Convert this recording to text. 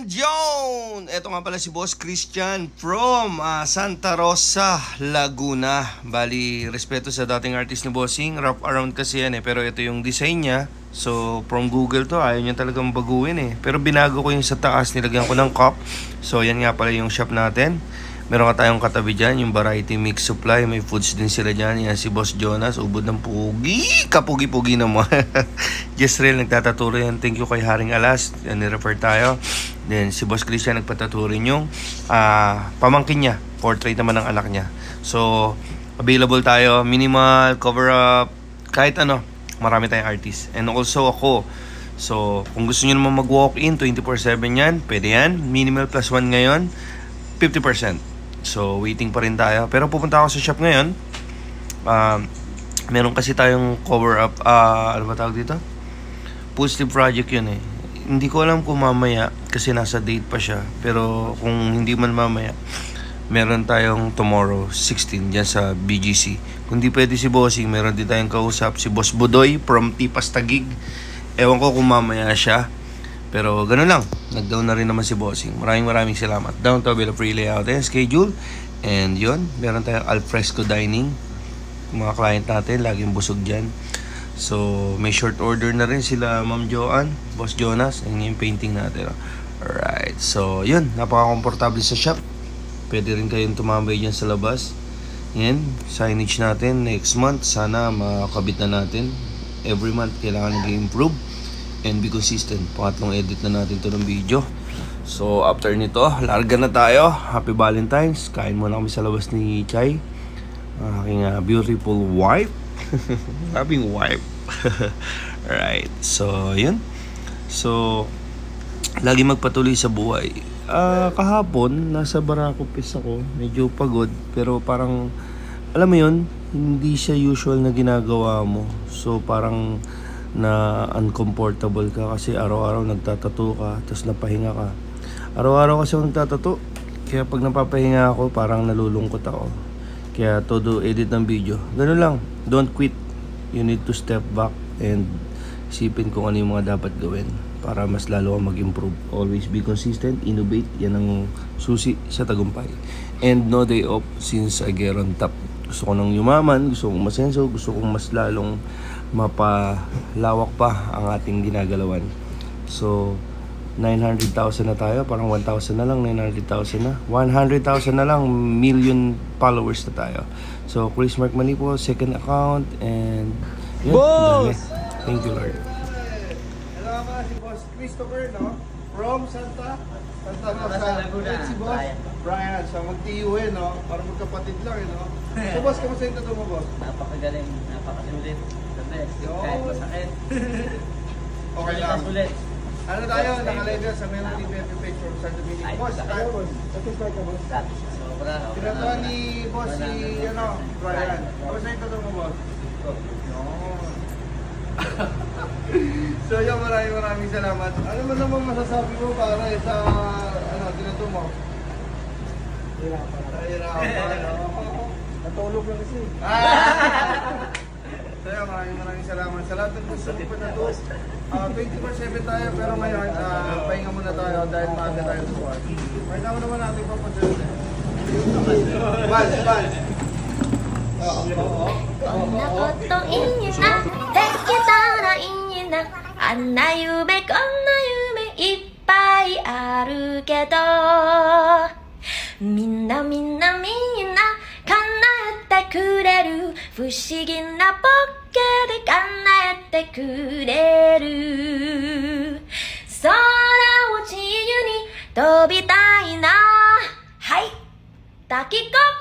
Yun! Ito nga pala si Boss Christian from Santa Rosa, Laguna. Bali, respeto sa dating artist ni Bossing. Wrap around kasi yan pero ito yung design niya. So, from Google to, ayaw niya talagang baguhin Pero binago ko yung sa taas, nilagyan ko ng cup. So, yan nga pala yung shop natin. Meron ka tayong katabi dyan, yung Variety Mix Supply. May foods din sila dyan. Yan si Boss Jonas, ubod ng pugi. Kapugi-pugi naman. Just real, nagtataturo yan. Thank you kay Haring Alas. Yan, nirefer tayo. Then, si Boss Christian nagpataturo yung pamangkin niya. Portrait naman ng anak niya. So, available tayo. Minimal, cover up, kahit ano. Marami tayong artist. And also ako. So, kung gusto nyo naman mag-walk-in, 24/7 yan. Pwede yan. Minimal plus 1 ngayon. 50%. So, waiting pa rin tayo. Pero pupunta ako sa shop ngayon. Meron kasi tayong cover up. Ano ba tawag dito? Full sleeve project yun Hindi ko alam kung mamaya kasi nasa date pa siya. Pero kung hindi man mamaya, meron tayong tomorrow 16 dyan sa BGC. Kung di pwede si Bossing, meron din tayong kausap si Boss Budoy from Tipas Taguig. Ewan ko kung mamaya siya. Pero ganun lang, nag-down na rin naman si Bossing. Maraming salamat. Down to Villa Free Layout and schedule. And yun, meron tayong alfresco dining. Mga client natin, laging busog dyan. So, may short order na rin sila Ma'am Joanne, Boss Jonas. Yan yung painting natin. Alright, so yun, napaka-komportable sa shop. Pwede rin kayong tumambay dyan sa labas. Yan, signage natin next month. Sana makakabit na natin. Every month, kailangan nag-improve. And be consistent. Pangatlong edit na natin to ng video. So after nito, larga na tayo. Happy Valentine's. Kain muna kami sa labas ni Chay, aking beautiful wife. Having wife. Alright, so yun. So lagi magpatuloy sa buhay. Kahapon nasa Baracopes ako. Medyo pagod. Pero parang alam mo yun, hindi siya usual na ginagawa mo. So parang na uncomfortable ka kasi araw-araw nagtatato ka, tapos napahinga ka. Araw-araw kasi ako nagtatato, kaya pag napapahinga ako parang nalulungkot ako. Kaya todo edit ng video, ganun lang, don't quit. You need to step back and isipin kung ano yung mga dapat gawin para mas lalo kang mag-improve. Always be consistent, innovate, yan ang susi sa tagumpay. And no day off since I get on top. Gusto ko nang yumaman, gusto kong masenso, gusto kong mas lalong mapalawak pa ang ating ginagalawan. So 900,000 na tayo, parang 1,000 na lang, 900,000 na, 100,000 na lang, million followers na tayo. So Chris Mark Mani po, second account. And yun, boss! Thank you Lord. Hello mga si Boss Christopher, no? From Santa Rosa, Laguna. Si Boss Brian, so mag-TUN, no? Para magkapatid lang, no? So boss, kamusta yung tattoo mo, boss? Napakagaling, napakasulit. Kahit masakit. Okay lang. Ano tayo? Nakalive sa Melody Pepe Page from San Domingo. Boss, tayo boss. Satisfied ka, boss? Sobra. Pinatuan ni boss si, Brian. Kamusta yung tattoo mo, boss? So yun, maraming salamat. Ano mo naman masasabi mo para sa, tinato mo? Hirapan, natulog lang kasi. So yun, maraming salamat. Sa lahat ng gusto mo pa na to, 24/7 tayo, pero ngayon, pahinga muna tayo dahil maaga tayo sa buwan. Right now naman natin papansin. Bans. こんなこといいな、できたらいいな、あんな夢こんな夢いっぱいあるけど、みんな叶えてくれる、不思議なポッケで叶えてくれる、空を自由に飛びたいな、はい、タキコプ